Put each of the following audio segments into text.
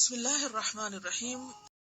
بسم اللہ الرحمن الرحیم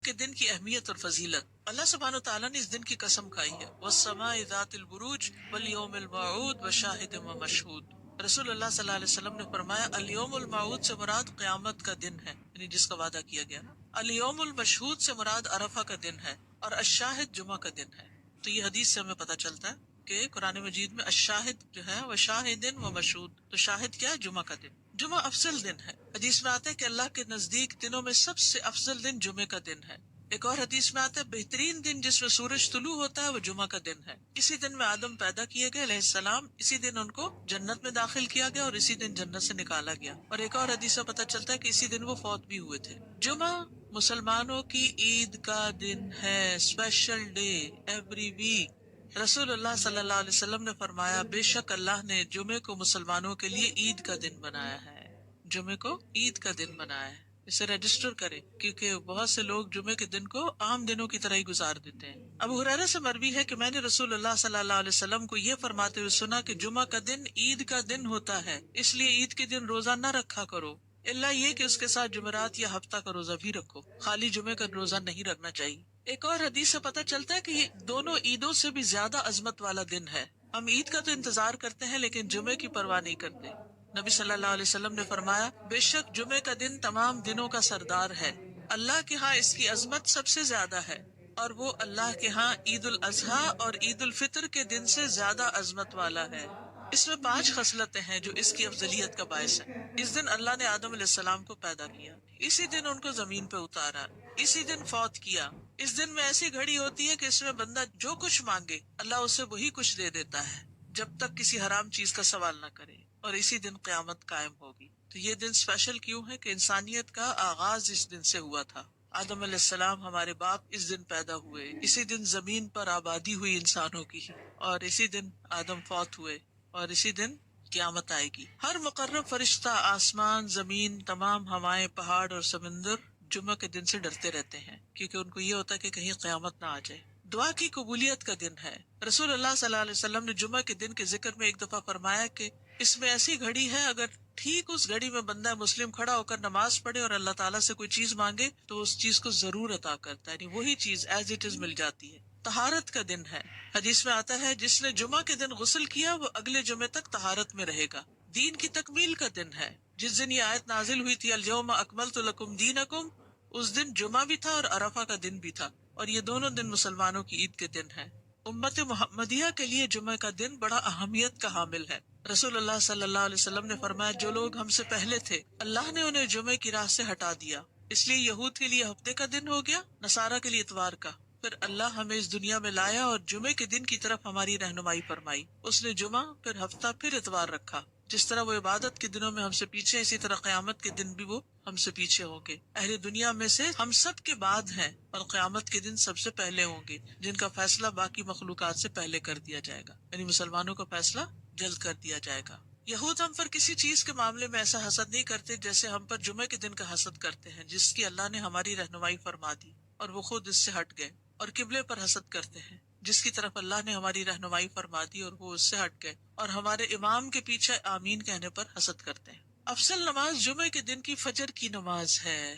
کے دن کی اہمیت اور فضیلت۔ اللہ سبحانہ وتعالیٰ نے اس دن کی قسم کھائی ہے، والسماء ذات البروج والیوم الموعود وشاہد ومشہود۔ رسول اللہ صلی اللہ علیہ وسلم نے فرمایا الیوم الموعود سے مراد قیامت کا دن ہے، یعنی جس کا وعدہ کیا گیا نا۔ الیوم المشہود سے مراد عرفہ کا دن ہے، اور الشاہد جمعہ کا دن ہے۔ تو یہ حدیث سے ہمیں پتہ چلتا ہے کہ قرآن مجید میں الشاہد جو ہے وہ شاہد و مشہود، تو شاہد کیا ہے؟ جمعہ کا دن۔ جمعہ افضل دن ہے، حدیث میں آتا ہے کہ اللہ کے نزدیک دنوں میں سب سے افضل دن جمعے کا دن ہے۔ ایک اور حدیث میں آتا ہے بہترین دن جس میں سورج طلوع ہوتا ہے وہ جمعہ کا دن ہے۔ اسی دن میں آدم پیدا کیے گئے علیہ السلام، اسی دن ان کو جنت میں داخل کیا گیا اور اسی دن جنت سے نکالا گیا، اور ایک اور حدیث سے پتہ چلتا ہے کہ اسی دن وہ فوت بھی ہوئے تھے۔ جمعہ مسلمانوں کی عید کا دن ہے، اسپیشل ڈے ایوری ویک۔ رسول اللہ صلی اللہ علیہ وسلم نے فرمایا بے شک اللہ نے جمعے کو مسلمانوں کے لیے عید کا دن بنایا ہے، جمعے کو عید کا دن بنایا ہے۔ اسے رجسٹر کریں، کیونکہ بہت سے لوگ جمعے کے دن کو عام دنوں کی طرح ہی گزار دیتے ہیں۔ ابو ہریرہ سے مروی ہے کہ میں نے رسول اللہ صلی اللہ علیہ وسلم کو یہ فرماتے ہوئے سنا کہ جمعہ کا دن عید کا دن ہوتا ہے، اس لیے عید کے دن روزہ نہ رکھا کرو، الا یہ کہ اس کے ساتھ جمعرات یا ہفتہ کا روزہ بھی رکھو، خالی جمعے کا روزہ نہیں رکھنا چاہیے۔ ایک اور حدیث سے پتہ چلتا ہے کہ یہ دونوں عیدوں سے بھی زیادہ عظمت والا دن ہے۔ ہم عید کا تو انتظار کرتے ہیں لیکن جمعے کی پرواہ نہیں کرتے۔ نبی صلی اللہ علیہ وسلم نے فرمایا بے شک جمعے کا دن تمام دنوں کا سردار ہے، اللہ کے ہاں اس کی عظمت سب سے زیادہ ہے، اور وہ اللہ کے ہاں عید الاضحیٰ اور عید الفطر کے دن سے زیادہ عظمت والا ہے۔ اس میں 5 خصلتیں ہیں جو اس کی افضلیت کا باعث ہیں۔ اس دن اللہ نے آدم علیہ السلام کو پیدا کیا، اسی دن ان کو زمین پہ اتارا، اسی دن فوت کیا۔ اس دن میں ایسی گھڑی ہوتی ہے کہ اس میں بندہ جو کچھ مانگے اللہ اسے وہی کچھ دے دیتا ہے، جب تک کسی حرام چیز کا سوال نہ کرے، اور اسی دن قیامت قائم ہوگی۔ تو یہ دن اسپیشل کیوں ہے کہ انسانیت کا آغاز اس دن سے ہوا تھا۔ آدم علیہ السلام ہمارے باپ اس دن پیدا ہوئے، اسی دن زمین پر آبادی ہوئی انسانوں کی، اور اسی دن آدم فوت ہوئے، اور اسی دن قیامت آئے گی۔ ہر مقرب فرشتہ، آسمان، زمین، تمام ہوائیں، پہاڑ اور سمندر جمعہ کے دن سے ڈرتے رہتے ہیں، کیونکہ ان کو یہ ہوتا ہے کہ کہیں قیامت نہ آ جائے۔ دعا کی قبولیت کا دن ہے۔ رسول اللہ صلی اللہ علیہ وسلم نے جمعہ کے دن کے ذکر میں ایک دفعہ فرمایا کہ اس میں ایسی گھڑی ہے، اگر ٹھیک اس گھڑی میں بندہ مسلم کھڑا ہو کر نماز پڑھے اور اللہ تعالیٰ سے کوئی چیز مانگے تو اس چیز کو ضرور عطا کرتا ہے، یعنی وہی چیز ایز اٹ از مل جاتی ہے۔ طہارت کا دن ہے، حدیث میں آتا ہے جس نے جمعہ کے دن غسل کیا وہ اگلے جمعے تک طہارت میں رہے گا۔ دین کی تکمیل کا دن ہے، جس دن یہ آیت نازل ہوئی تھی الیوم اکملت لکم دینکم، اس دن جمعہ بھی تھا اور عرفہ کا دن بھی تھا، اور یہ دونوں دن مسلمانوں کی عید کے دن ہیں۔ امت محمدیہ کے لیے جمعہ کا دن بڑا اہمیت کا حامل ہے۔ رسول اللہ صلی اللہ علیہ وسلم نے فرمایا جو لوگ ہم سے پہلے تھے اللہ نے انہیں جمعے کی راہ سے ہٹا دیا، اس لیے یہود کے لیے ہفتے کا دن ہو گیا، نصارہ کے لیے اتوار کا۔ پھر اللہ ہمیں اس دنیا میں لایا اور جمعے کے دن کی طرف ہماری رہنمائی فرمائی، اس نے جمعہ، پھر ہفتہ، پھر اتوار رکھا۔ جس طرح وہ عبادت کے دنوں میں ہم سے پیچھے، اسی طرح قیامت کے دن بھی وہ ہم سے پیچھے ہوں گے۔ اہل دنیا میں سے ہم سب کے بعد ہیں، اور قیامت کے دن سب سے پہلے ہوں گے، جن کا فیصلہ باقی مخلوقات سے پہلے کر دیا جائے گا، یعنی مسلمانوں کا فیصلہ جلد کر دیا جائے گا۔ یہود ہم پر کسی چیز کے معاملے میں ایسا حسد نہیں کرتے جیسے ہم پر جمعے کے دن کا حسد کرتے ہیں، جس کی اللہ نے ہماری رہنمائی فرما دی اور وہ خود اس سے ہٹ گئے، اور قبلے پر حسد کرتے ہیں جس کی طرف اللہ نے ہماری رہنمائی فرما دی اور وہ اس سے ہٹ گئے، اور ہمارے امام کے پیچھے آمین کہنے پر حسد کرتے ہیں۔ افضل نماز جمعے کے دن کی فجر کی نماز ہے۔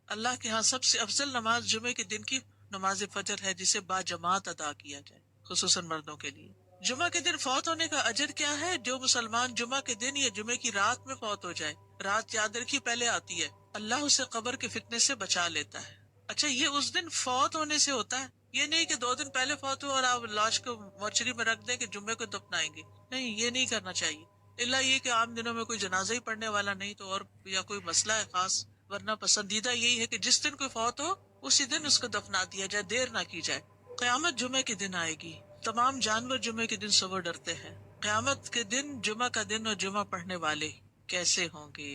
اللہ کے ہاں سب سے افضل نماز جمعے کے دن کی نماز فجر ہے، جسے باجماعت ادا کیا جائے، خصوصاً مردوں کے لیے۔ جمعہ کے دن فوت ہونے کا اجر کیا ہے؟ جو مسلمان جمعہ کے دن یا جمعے کی رات میں فوت ہو جائے، رات یاد رکھی پہلے آتی ہے، اللہ اسے قبر کے فتنے سے بچا لیتا ہے۔ اچھا، یہ اس دن فوت ہونے سے ہوتا ہے، یہ نہیں کہ 2 دن پہلے فوت ہو اور آپ لاش کو مورچری میں رکھ دیں کہ جمعے کو دفنائیں گے، نہیں، یہ نہیں کرنا چاہیے، الا یہ کہ عام دنوں میں کوئی جنازہ ہی پڑھنے والا نہیں تو، اور یا کوئی مسئلہ ہے خاص، ورنہ پسندیدہ یہی ہے کہ جس دن کوئی فوت ہو اسی دن اس کو دفنا دیا جائے، دیر نہ کی جائے۔ قیامت جمعے کے دن آئے گی، تمام جانور جمعے کے دن صبح ڈرتے ہیں۔ قیامت کے دن جمعہ کا دن اور جمعہ پڑھنے والے کیسے ہوں گے؟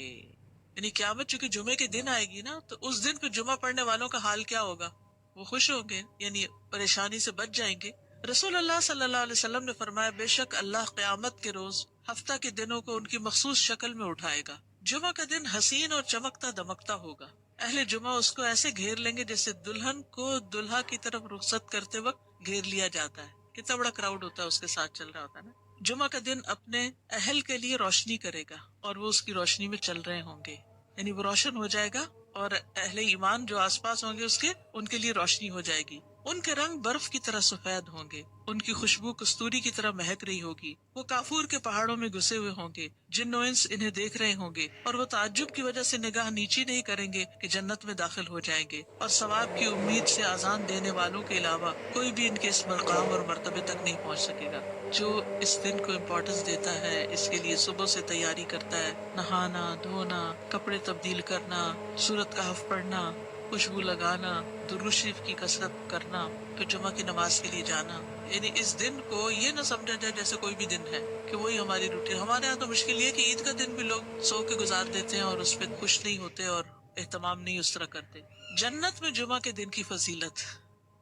یعنی قیامت چونکہ جمعے کے دن آئے گی نا، تو اس دن پہ جمعہ پڑھنے والوں کا حال کیا ہوگا؟ وہ خوش ہوں گے، یعنی پریشانی سے بچ جائیں گے۔ رسول اللہ صلی اللہ علیہ وسلم نے فرمایا بے شک اللہ قیامت کے روز ہفتہ کے دنوں کو ان کی مخصوص شکل میں اٹھائے گا۔ جمعہ کا دن حسین اور چمکتا دمکتا ہوگا، اہل جمعہ اس کو ایسے گھیر لیں گے جیسے دلہن کو دلہا کی طرف رخصت کرتے وقت گھیر لیا جاتا ہے۔ کتنا بڑا کراؤڈ ہوتا ہے اس کے ساتھ چل رہا ہوتا ہے نا۔ جمعہ کا دن اپنے اہل کے لیے روشنی کرے گا اور وہ اس کی روشنی میں چل رہے ہوں گے، یعنی وہ روشن ہو جائے گا اور اہل ایمان جو آس پاس ہوں گے اس کے، ان کے لیے روشنی ہو جائے گی. ان کے رنگ برف کی طرح سفید ہوں گے، ان کی خوشبو کستوری کی طرح مہک رہی ہوگی. وہ کافور کے پہاڑوں میں گھسے ہوئے ہوں گے، جن و انس انہیں دیکھ رہے ہوں گے، اور وہ تعجب کی وجہ سے نگاہ نیچی نہیں کریں گے کہ جنت میں داخل ہو جائیں گے. اور ثواب کی امید سے آذان دینے والوں کے علاوہ کوئی بھی ان کے اس مقام اور مرتبے تک نہیں پہنچ سکے گا. جو اس دن کو امپورٹنس دیتا ہے، اس کے لیے صبح سے تیاری کرتا ہے، نہانا دھونا، کپڑے تبدیل کرنا، سورۃ کہف پڑھنا، خوشبو لگانا، درود شریف کی کثرت کرنا، پھر جمعہ کی نماز کے لیے جانا. یعنی اس دن کو یہ نہ سمجھا جائے جیسے کوئی بھی دن ہے کہ وہی ہماری روٹین. ہمارے یہاں تو مشکل یہ ہے کہ عید کا دن بھی لوگ سو کے گزار دیتے ہیں اور اس پہ خوش نہیں ہوتے اور اہتمام نہیں اس طرح کرتے. جنت میں جمعہ کے دن کی فضیلت،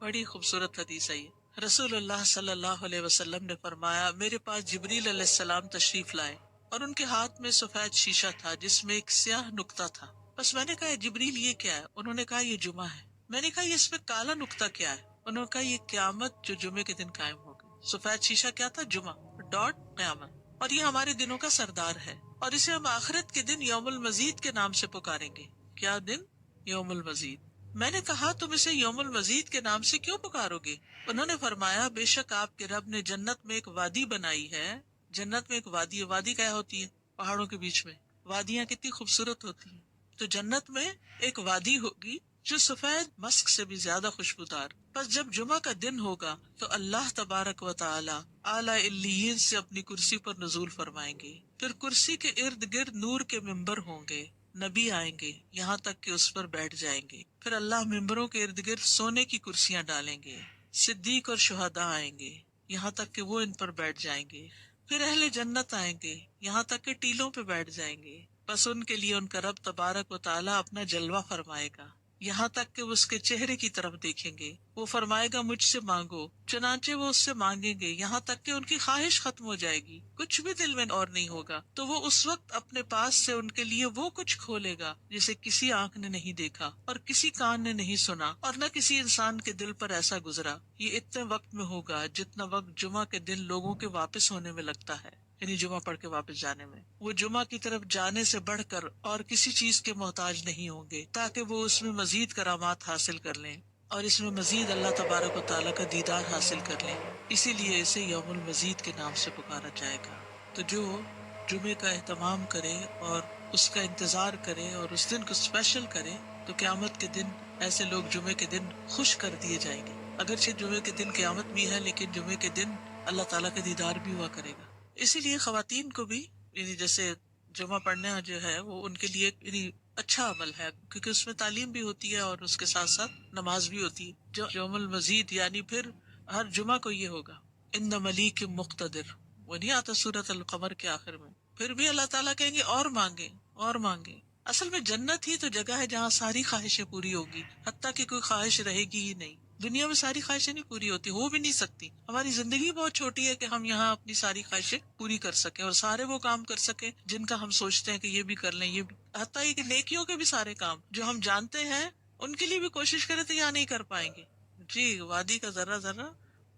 بڑی خوبصورت حدیث ہے یہ. رسول اللہ صلی اللہ علیہ وسلم نے فرمایا، میرے پاس جبریل علیہ السلام تشریف لائے اور ان کے ہاتھ میں سفید شیشہ تھا جس میں ایک سیاہ نقطہ تھا. بس میں نے کہا جبریل یہ کیا ہے؟ انہوں نے کہا یہ جمعہ ہے. میں نے کہا یہ اس میں کالا نقطہ کیا ہے؟ انہوں نے کہا یہ قیامت جو جمعے کے دن قائم ہوگی. سفید شیشہ کیا تھا؟ جمعہ، ڈاٹ قیامت. اور یہ ہمارے دنوں کا سردار ہے اور اسے ہم آخرت کے دن یوم المزید کے نام سے پکاریں گے. کیا دن؟ یوم المزید. میں نے کہا تم اسے یوم المزید کے نام سے کیوں پکارو گے؟ انہوں نے فرمایا بے شک آپ کے رب نے جنت میں ایک وادی بنائی ہے. جنت میں ایک وادی ہے. وادی کیا ہوتی ہے؟ پہاڑوں کے بیچ میں. وادیاں کتنی خوبصورت ہوتی ہیں. تو جنت میں ایک وادی ہوگی جو سفید مسک سے بھی زیادہ خوشبودار. بس جب جمعہ کا دن ہوگا تو اللہ تبارک و تعالی اعلی علیین سے اپنی کرسی پر نزول فرمائیں گے. پھر کرسی کے ارد گرد نور کے ممبر ہوں گے. نبی آئیں گے یہاں تک کہ اس پر بیٹھ جائیں گے. پھر اللہ ممبروں کے ارد گرد سونے کی کرسیاں ڈالیں گے. صدیق اور شہداء آئیں گے یہاں تک کہ وہ ان پر بیٹھ جائیں گے. پھر اہل جنت آئیں گے یہاں تک کہ ٹیلوں پہ بیٹھ جائیں گے. بس ان کے لیے ان کا رب تبارک و تعالیٰ اپنا جلوہ فرمائے گا یہاں تک کہ وہ اس کے چہرے کی طرف دیکھیں گے. وہ فرمائے گا مجھ سے مانگو، چنانچہ وہ اس سے مانگیں گے یہاں تک کہ ان کی خواہش ختم ہو جائے گی، کچھ بھی دل میں اور نہیں ہوگا. تو وہ اس وقت اپنے پاس سے ان کے لیے وہ کچھ کھولے گا جسے کسی آنکھ نے نہیں دیکھا اور کسی کان نے نہیں سنا اور نہ کسی انسان کے دل پر ایسا گزرا. یہ اتنے وقت میں ہوگا جتنا وقت جمعہ کے دن لوگوں کے واپس ہونے میں لگتا ہے، یعنی جمعہ پڑھ کے واپس جانے میں. وہ جمعہ کی طرف جانے سے بڑھ کر اور کسی چیز کے محتاج نہیں ہوں گے تاکہ وہ اس میں مزید کرامات حاصل کر لیں اور اس میں مزید اللہ تبارک و تعالیٰ کا دیدار حاصل کر لیں. اسی لیے اسے یوم المزید کے نام سے پکارا جائے گا. تو جو جمعے کا اہتمام کرے اور اس کا انتظار کرے اور اس دن کو اسپیشل کرے تو قیامت کے دن ایسے لوگ جمعے کے دن خوش کر دیے جائیں گے. اگرچہ جمعے کے دن قیامت بھی ہے لیکن جمعے کے دن اللہ تعالیٰ کا دیدار بھی ہوا کرے گا. اسی لیے خواتین کو بھی یعنی جیسے جمعہ پڑھنا جو ہے وہ ان کے لیے یعنی اچھا عمل ہے کیونکہ اس میں تعلیم بھی ہوتی ہے اور اس کے ساتھ ساتھ نماز بھی ہوتی ہے. جو یوم المزید یعنی پھر ہر جمعہ کو یہ ہوگا ان ملیک مقتدر، وہ نہیں آتا سورۃ القمر کے آخر میں. پھر بھی اللہ تعالیٰ کہیں گے اور مانگے اور مانگے. اصل میں جنت ہی تو جگہ ہے جہاں ساری خواہشیں پوری ہوگی، حتیٰ کہ کوئی خواہش رہے گی ہی نہیں. دنیا میں ساری خواہشیں نہیں پوری ہوتی، ہو بھی نہیں سکتی. ہماری زندگی بہت چھوٹی ہے کہ ہم یہاں اپنی ساری خواہشیں پوری کر سکیں اور سارے وہ کام کر سکیں جن کا ہم سوچتے ہیں کہ یہ بھی کر لیں. یہ بھی حتیٰ کہ نیکیوں کے بھی سارے کام جو ہم جانتے ہیں ان کے لیے بھی کوشش کریں تو یہاں نہیں کر پائیں گے. جی وادی کا ذرہ ذرہ،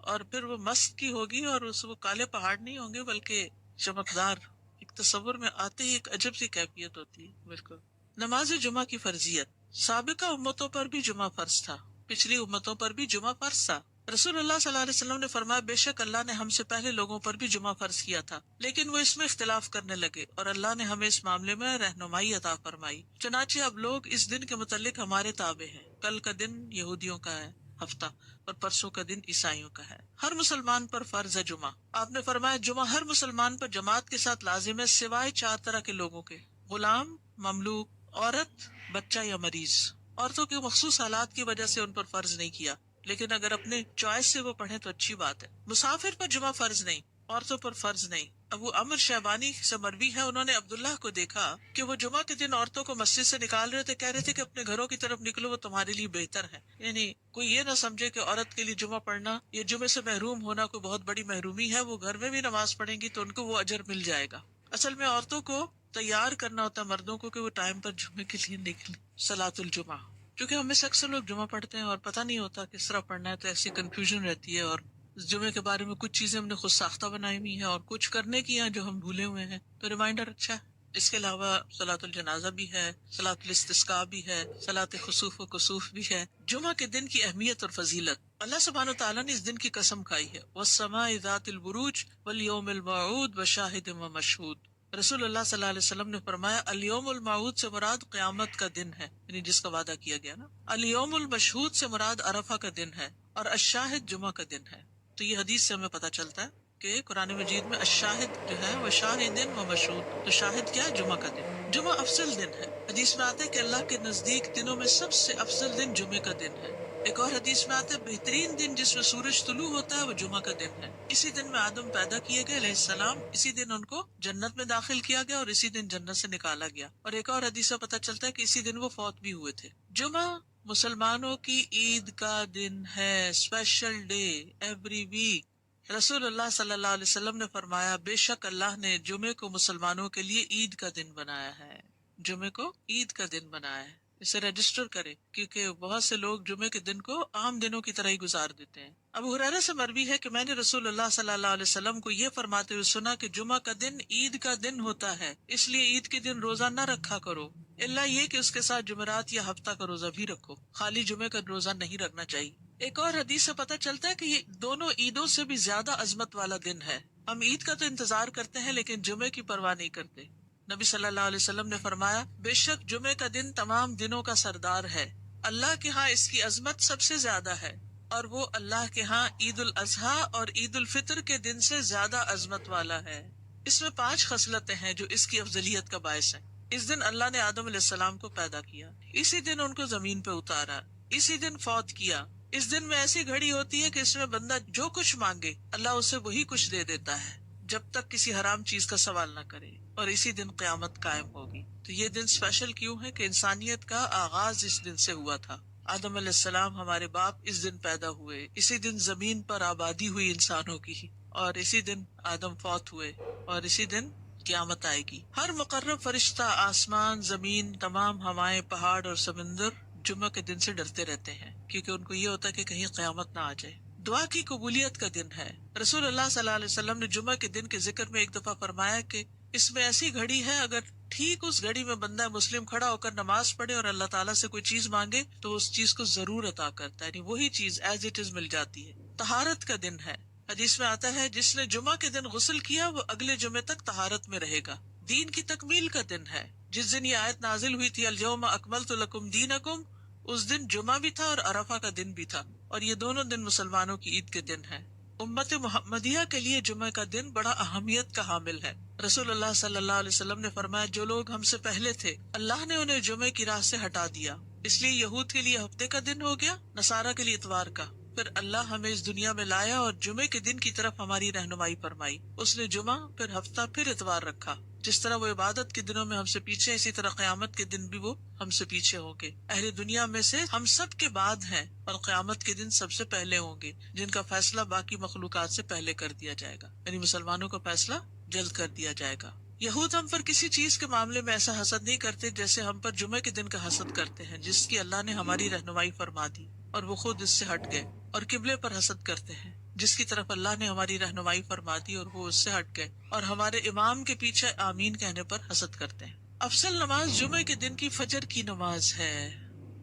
اور پھر وہ مسک کی ہوگی اور اس وہ کالے پہاڑ نہیں ہوں گے بلکہ چمکدار. ایک تصور میں آتے ہی ایک عجب سی کیفیت ہوتی ہے. بالکل. نماز جمعہ کی فرضیت. سابقہ امتوں پر بھی جمعہ فرض تھا، پچھلی امتوں پر بھی جمعہ فرض تھا. رسول اللہ صلی اللہ علیہ وسلم نے فرمایا بے شک اللہ نے ہم سے پہلے لوگوں پر بھی جمعہ فرض کیا تھا لیکن وہ اس میں اختلاف کرنے لگے اور اللہ نے ہمیں اس معاملے میں رہنمائی عطا فرمائی. چنانچہ اب لوگ اس دن کے متعلق ہمارے تابع ہیں. کل کا دن یہودیوں کا ہے ہفتہ اور پرسوں کا دن عیسائیوں کا ہے. ہر مسلمان پر فرض ہے جمعہ. آپ نے فرمایا جمعہ ہر مسلمان پر جماعت کے ساتھ لازم ہے سوائے 4 طرح کے لوگوں کے: غلام، مملوک، عورت، بچہ یا مریض. عورتوں کے مخصوص حالات کی وجہ سے ان پر فرض نہیں کیا لیکن اگر اپنے چوائس سے وہ پڑھیں تو اچھی بات ہے. مسافر پر جمعہ فرض نہیں، عورتوں پر فرض نہیں. ابو عمر شیبانی سے مروی ہے انہوں نے عبداللہ کو دیکھا کہ وہ جمعہ کے دن عورتوں کو مسجد سے نکال رہے تھے. کہہ رہے تھے کہ اپنے گھروں کی طرف نکلو، وہ تمہارے لیے بہتر ہے. یعنی کوئی یہ نہ سمجھے کہ عورت کے لیے جمعہ پڑھنا یا جمعے سے محروم ہونا کوئی بہت بڑی محرومی ہے. وہ گھر میں بھی نماز پڑھیں گی تو ان کو وہ اجر مل جائے گا. اصل میں عورتوں کو تیار کرنا ہوتا ہے مردوں کو کہ وہ ٹائم پر جمعے کے لیے نکلیں. صلاۃ الجمعہ، کیونکہ ہم میں سے اکثر لوگ جمعہ پڑھتے ہیں اور پتہ نہیں ہوتا کس طرح پڑھنا ہے تو ایسی کنفیوژن رہتی ہے. اور جمعے کے بارے میں کچھ چیزیں ہم نے خود ساختہ بنائی ہوئی ہیں اور کچھ کرنے کی ہیں جو ہم بھولے ہوئے ہیں. تو ریمائنڈر اچھا ہے. اس کے علاوہ صلاۃ الجنازہ بھی ہے، صلاۃ الاستسقاء بھی ہے، صلاۃ خسوف و کسوف بھی ہے۔ جمعہ کے دن کی اہمیت اور فضیلت، اللہ سبحانہ وتعالیٰ نے اس دن کی قسم کھائی ہے، والسماء ذات البروج والیوم الموعود وشاہد و مشہود۔ رسول اللہ صلی اللہ علیہ وسلم نے فرمایا الیوم الموعود سے مراد قیامت کا دن ہے، یعنی جس کا وعدہ کیا گیا نا۔ الیوم المشہود سے مراد عرفہ کا دن ہے، اور الشاہد جمعہ کا دن ہے۔ تو یہ حدیث سے ہمیں پتہ چلتا ہے کہ قرآن مجید میں الشاہد جو ہے وہ شاہد و مشہود، تو شاہد کیا ہے؟ جمعہ کا دن۔ جمعہ افضل دن ہے، حدیث میں آتا ہے کہ اللہ کے نزدیک دنوں میں سب سے افضل دن جمعے کا دن ہے۔ ایک اور حدیث میں آتا ہے بہترین دن جس میں سورج طلوع ہوتا ہے وہ جمعہ کا دن ہے۔ اسی دن میں آدم پیدا کیے گئے علیہ السلام، اسی دن ان کو جنت میں داخل کیا گیا اور اسی دن جنت سے نکالا گیا، اور ایک اور حدیث سے پتہ چلتا ہے کہ اسی دن وہ فوت بھی ہوئے تھے۔ جمعہ مسلمانوں کی عید کا دن ہے، اسپیشل ڈے ایوری ویک۔ رسول اللہ صلی اللہ علیہ وسلم نے فرمایا بے شک اللہ نے جمعے کو مسلمانوں کے لیے عید کا دن بنایا ہے، جمعے کو عید کا دن بنایا ہے۔ اسے رجسٹر کرے، کیونکہ بہت سے لوگ جمعے کے دن کو عام دنوں کی طرح ہی گزار دیتے ہیں۔ ابو ہریرہ سے مروی ہے کہ میں نے رسول اللہ صلی اللہ علیہ وسلم کو یہ فرماتے ہوئے سنا کہ جمعہ کا دن عید کا دن ہوتا ہے، اس لیے عید کے دن روزہ نہ رکھا کرو، الا یہ کہ اس کے ساتھ جمعرات یا ہفتہ کا روزہ بھی رکھو، خالی جمعے کا روزہ نہیں رکھنا چاہیے۔ ایک اور حدیث سے پتہ چلتا ہے کہ یہ دونوں عیدوں سے بھی زیادہ عظمت والا دن ہے۔ ہم عید کا تو انتظار کرتے ہیں لیکن جمعے کی پرواہ نہیں کرتے۔ نبی صلی اللہ علیہ وسلم نے فرمایا بے شک جمعے کا دن تمام دنوں کا سردار ہے، اللہ کے ہاں اس کی عظمت سب سے زیادہ ہے، اور وہ اللہ کے ہاں عید الاضحیٰ اور عید الفطر کے دن سے زیادہ عظمت والا ہے۔ اس میں 5 خصلتیں ہیں جو اس کی افضلیت کا باعث ہیں۔ اس دن اللہ نے آدم علیہ السلام کو پیدا کیا، اسی دن ان کو زمین پہ اتارا، اسی دن فوت کیا۔ اس دن میں ایسی گھڑی ہوتی ہے کہ اس میں بندہ جو کچھ مانگے اللہ اسے وہی کچھ دے دیتا ہے، جب تک کسی حرام چیز کا سوال نہ کرے، اور اسی دن قیامت قائم ہوگی۔ تو یہ دن اسپیشل کیوں ہے کہ انسانیت کا آغاز اس دن سے ہوا تھا۔ آدم علیہ السلام ہمارے باپ اس دن پیدا ہوئے، اسی دن زمین پر آبادی ہوئی انسانوں کی، اور اسی دن آدم فوت ہوئے، اور اسی دن قیامت آئے گی۔ ہر مقرب فرشتہ، آسمان، زمین، تمام ہوائیں، پہاڑ اور سمندر جمعہ کے دن سے ڈرتے رہتے ہیں، کیونکہ ان کو یہ ہوتا ہے کہ کہیں قیامت نہ آ جائے۔ دعا کی قبولیت کا دن ہے۔ رسول اللہ صلی اللہ علیہ وسلم نے جمعہ کے دن کے ذکر میں ایک دفعہ فرمایا کہ اس میں ایسی گھڑی ہے، اگر ٹھیک اس گھڑی میں بندہ مسلم کھڑا ہو کر نماز پڑھے اور اللہ تعالیٰ سے کوئی چیز مانگے تو اس چیز کو ضرور عطا کرتا ہے، یعنی وہی چیز ایز اٹ از مل جاتی ہے۔ طہارت کا دن ہے۔ حدیث میں آتا ہے جس نے جمعہ کے دن غسل کیا وہ اگلے جمعے تک طہارت میں رہے گا۔ دین کی تکمیل کا دن ہے۔ جس دن یہ آیت نازل ہوئی تھی الیوم اکملت لکم دینکم، اس دن جمعہ بھی تھا اور عرفہ کا دن بھی تھا، اور یہ دونوں دن مسلمانوں کی عید کے دن ہیں۔ امت محمدیہ کے لیے جمعہ کا دن بڑا اہمیت کا حامل ہے۔ رسول اللہ صلی اللہ علیہ وسلم نے فرمایا جو لوگ ہم سے پہلے تھے اللہ نے انہیں جمعے کی راہ سے ہٹا دیا، اس لیے یہود کے لیے ہفتے کا دن ہو گیا، نصارہ کے لیے اتوار کا۔ پھر اللہ ہمیں اس دنیا میں لایا اور جمعے کے دن کی طرف ہماری رہنمائی فرمائی، اس نے جمعہ، پھر ہفتہ، پھر اتوار رکھا۔ جس طرح وہ عبادت کے دنوں میں ہم سے پیچھے، اسی طرح قیامت کے دن بھی وہ ہم سے پیچھے ہوں گے۔ اہل دنیا میں سے ہم سب کے بعد ہیں اور قیامت کے دن سب سے پہلے ہوں گے، جن کا فیصلہ باقی مخلوقات سے پہلے کر دیا جائے گا، یعنی مسلمانوں کا فیصلہ جلد کر دیا جائے گا۔ یہود ہم پر کسی چیز کے معاملے میں ایسا حسد نہیں کرتے جیسے ہم پر جمعے کے دن کا حسد کرتے ہیں، جس کی اللہ نے ہماری رہنمائی فرما دی اور وہ خود اس سے ہٹ گئے، اور قبلے پر حسد کرتے ہیں جس کی طرف اللہ نے ہماری رہنمائی فرما دی اور وہ اس سے ہٹ گئے، اور ہمارے امام کے پیچھے آمین کہنے پر حسد کرتے ہیں۔ افضل نماز جمعے کے دن کی فجر کی نماز ہے۔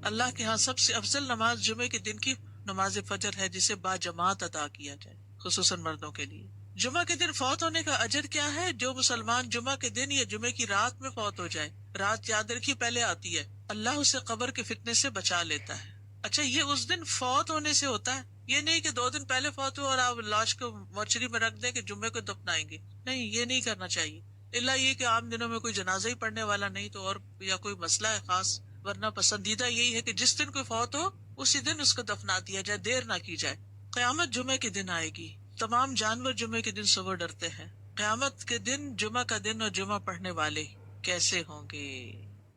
اللہ کے ہاں سب سے افضل نماز جمعے کے دن کی نماز فجر ہے، جسے باجماعت ادا کیا جائے، خصوصاً مردوں کے لیے۔ جمعہ کے دن فوت ہونے کا اجر کیا ہے؟ جو مسلمان جمعہ کے دن یا جمعے کی رات میں فوت ہو جائے، رات یاد رکھیے پہلے آتی ہے، اللہ اسے قبر کے فتنے سے بچا لیتا ہے۔ اچھا، یہ اس دن فوت ہونے سے ہوتا ہے، یہ نہیں کہ 2 دن پہلے فوت ہو اور آپ لاش کو مورچری میں رکھ دیں کہ جمعے کو دفنائیں گے، نہیں، یہ نہیں کرنا چاہیے، الا یہ کہ عام دنوں میں کوئی جنازہ ہی پڑھنے والا نہیں تو، اور یا کوئی مسئلہ ہے خاص، ورنہ پسندیدہ یہی ہے کہ جس دن کوئی فوت ہو اسی دن اس کو دفنا دیا جائے، دیر نہ کی جائے۔ قیامت جمعے کے دن آئے گی، تمام جانور جمعے کے دن صبح ڈرتے ہیں۔ قیامت کے دن جمعہ کا دن اور جمعہ پڑھنے والے کیسے ہوں گے؟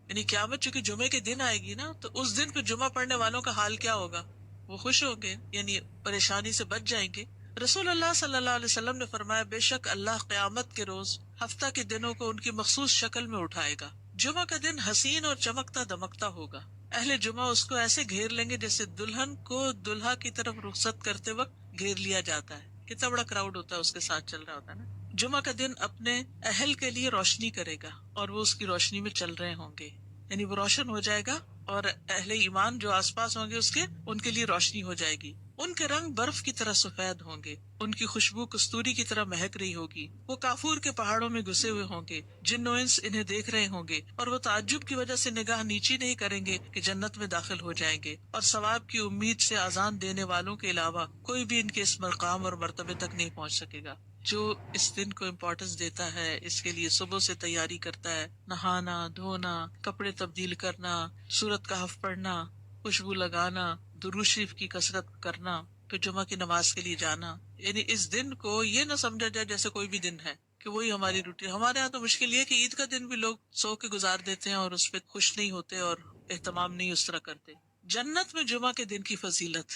یعنی قیامت چونکہ جمعے کے دن آئے گی نا، تو اس دن پہ جمعہ پڑھنے والوں کا حال کیا ہوگا؟ وہ خوش ہوں گے، یعنی پریشانی سے بچ جائیں گے۔ رسول اللہ صلی اللہ علیہ وسلم نے فرمایا بے شک اللہ قیامت کے روز ہفتہ کے دنوں کو ان کی مخصوص شکل میں اٹھائے گا۔ جمعہ کا دن حسین اور چمکتا دمکتا ہوگا، اہل جمعہ اس کو ایسے گھیر لیں گے جیسے دلہن کو دلہا کی طرف رخصت کرتے وقت گھیر لیا جاتا ہے۔ کتنا بڑا کراؤڈ ہوتا ہے اس کے ساتھ چل رہا ہوتا ہے نا۔ جمعہ کا دن اپنے اہل کے لیے روشنی کرے گا اور وہ اس کی روشنی میں چل رہے ہوں گے، یعنی وہ روشن ہو جائے گا اور اہل ایمان جو آس پاس ہوں گے اس کے، ان کے لیے روشنی ہو جائے گی. ان کے رنگ برف کی طرح سفید ہوں گے، ان کی خوشبو کستوری کی طرح مہک رہی ہوگی. وہ کافور کے پہاڑوں میں گھسے ہوئے ہوں گے، جن و انس انہیں دیکھ رہے ہوں گے، اور وہ تعجب کی وجہ سے نگاہ نیچی نہیں کریں گے کہ جنت میں داخل ہو جائیں گے. اور ثواب کی امید سے اذان دینے والوں کے علاوہ کوئی بھی ان کے اس مقام اور مرتبے تک نہیں پہنچ سکے گا. جو اس دن کو امپورٹنس دیتا ہے، اس کے لیے صبح سے تیاری کرتا ہے، نہانا دھونا، کپڑے تبدیل کرنا، سورت کہف پڑھنا، خوشبو لگانا، درود شریف کی کثرت کرنا، پھر جمعہ کی نماز کے لیے جانا. یعنی اس دن کو یہ نہ سمجھا جائے جیسے کوئی بھی دن ہے کہ وہی ہماری روٹین. ہمارے ہاں تو مشکل یہ ہے کہ عید کا دن بھی لوگ سو کے گزار دیتے ہیں اور اس پہ خوش نہیں ہوتے اور اہتمام نہیں اس طرح کرتے. جنت میں جمعہ کے دن کی فضیلت،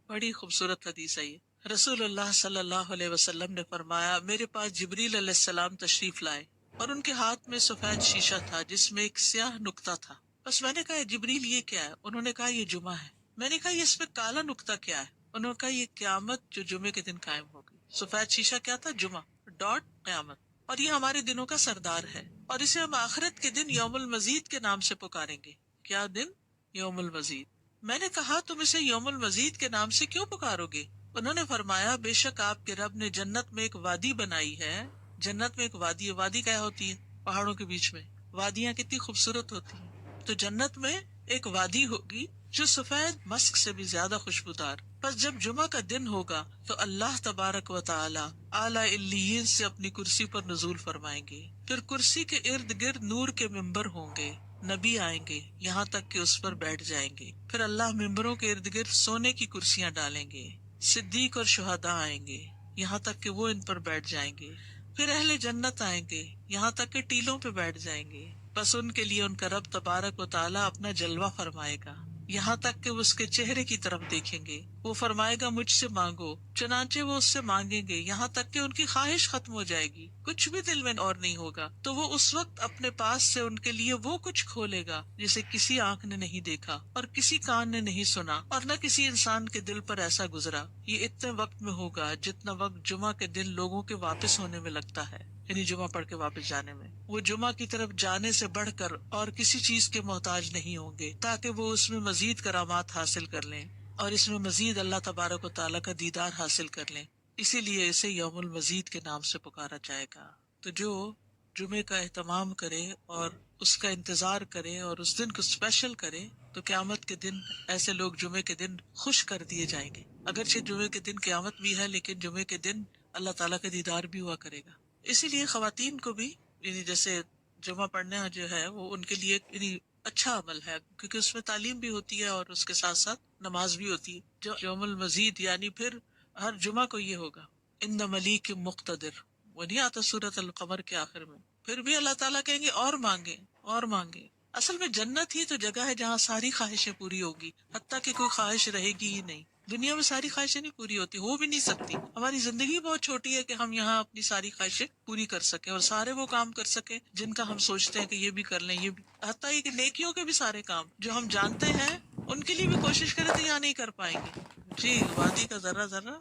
بڑی خوبصورت حدیث ہے یہ. رسول اللہ صلی اللہ علیہ وسلم نے فرمایا، میرے پاس جبریل علیہ السلام تشریف لائے اور ان کے ہاتھ میں سفید شیشہ تھا جس میں ایک سیاہ نقطہ تھا. بس میں نے کہا جبریل یہ کیا ہے؟ انہوں نے کہا یہ جمعہ ہے. میں نے کہا یہ اس میں کالا نقطہ کیا ہے؟ انہوں نے کہا یہ قیامت جو جمعے کے دن قائم ہوگی. سفید شیشہ کیا تھا؟ جمعہ ڈاٹ قیامت. اور یہ ہمارے دنوں کا سردار ہے اور اسے ہم آخرت کے دن یوم المزید کے نام سے پکاریں گے. کیا دن؟ یوم المزید. میں نے کہا تم اسے یوم المزید کے نام سے کیوں پکارو گے؟ انہوں نے فرمایا بے شک آپ کے رب نے جنت میں ایک وادی بنائی ہے. جنت میں ایک وادی ہے. وادی کیا ہوتی ہے؟ پہاڑوں کے بیچ میں. وادیاں کتنی خوبصورت ہوتی ہیں. تو جنت میں ایک وادی ہوگی جو سفید مسک سے بھی زیادہ خوشبودار. بس جب جمعہ کا دن ہوگا تو اللہ تبارک و تعالی اعلی علیین سے اپنی کرسی پر نزول فرمائیں گے. پھر کرسی کے ارد گرد نور کے ممبر ہوں گے. نبی آئیں گے یہاں تک کہ اس پر بیٹھ جائیں گے. پھر اللہ ممبروں کے ارد گرد سونے کی کرسیاں ڈالیں گے. صدیق اور شہداء آئیں گے یہاں تک کہ وہ ان پر بیٹھ جائیں گے. پھر اہل جنت آئیں گے یہاں تک کہ ٹیلوں پہ بیٹھ جائیں گے. بس ان کے لیے ان کا رب تبارک و تعالیٰ اپنا جلوہ فرمائے گا یہاں تک کہ وہ اس کے چہرے کی طرف دیکھیں گے. وہ فرمائے گا مجھ سے مانگو، چنانچہ وہ اس سے مانگیں گے یہاں تک کہ ان کی خواہش ختم ہو جائے گی، کچھ بھی دل میں اور نہیں ہوگا. تو وہ اس وقت اپنے پاس سے ان کے لیے وہ کچھ کھولے گا جسے کسی آنکھ نے نہیں دیکھا اور کسی کان نے نہیں سنا اور نہ کسی انسان کے دل پر ایسا گزرا. یہ اتنے وقت میں ہوگا جتنا وقت جمعہ کے دن لوگوں کے واپس ہونے میں لگتا ہے، یعنی جمعہ پڑھ کے واپس جانے میں. وہ جمعہ کی طرف جانے سے بڑھ کر اور کسی چیز کے محتاج نہیں ہوں گے تاکہ وہ اس میں مزید کرامات حاصل کر لیں اور اس میں مزید اللہ تبارک و تعالیٰ کا دیدار حاصل کر لیں. اسی لیے اسے یوم المزید کے نام سے پکارا جائے گا. تو جو جمعے کا اہتمام کرے اور اس کا انتظار کرے اور اس دن کو اسپیشل کرے تو قیامت کے دن ایسے لوگ جمعے کے دن خوش کر دیے جائیں گے. اگرچہ جمعے کے دن قیامت بھی ہے لیکن جمعے کے دن اللہ تعالیٰ کا دیدار بھی ہوا کرے گا. اسی لیے خواتین کو بھی یعنی جیسے جمعہ پڑھنا جو ہے وہ ان کے لیے یعنی اچھا عمل ہے کیونکہ اس میں تعلیم بھی ہوتی ہے اور اس کے ساتھ ساتھ نماز بھی ہوتی ہے. جو یوم المزید یعنی پھر ہر جمعہ کو یہ ہوگا ان ملیک مقتدر، وہ نہیں آتا سورۃ القمر کے آخر میں. پھر بھی اللہ تعالیٰ کہیں گے اور مانگے اور مانگے. اصل میں جنت ہی تو جگہ ہے جہاں ساری خواہشیں پوری ہوگی، حتیٰ کہ کوئی خواہش رہے گی ہی نہیں. دنیا میں ساری خواہشیں نہیں پوری ہوتی، ہو بھی نہیں سکتی. ہماری زندگی بہت چھوٹی ہے کہ ہم یہاں اپنی ساری خواہشیں پوری کر سکیں اور سارے وہ کام کر سکیں جن کا ہم سوچتے ہیں کہ یہ بھی کر لیں، یہ بھی، حتیٰ یہ کہ نیکیوں کے بھی سارے کام جو ہم جانتے ہیں ان کے لیے بھی کوشش کریں تو یہاں نہیں کر پائیں گے. جی وادی کا ذرہ ذرہ،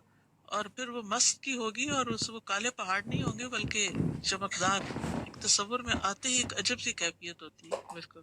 اور پھر وہ مسک کی ہوگی اور اس وہ کالے پہاڑ نہیں ہوں گے بلکہ چمکدار. ایک تصور میں آتے ہی ایک عجب سی کیفیت ہوتی ہے بالکل.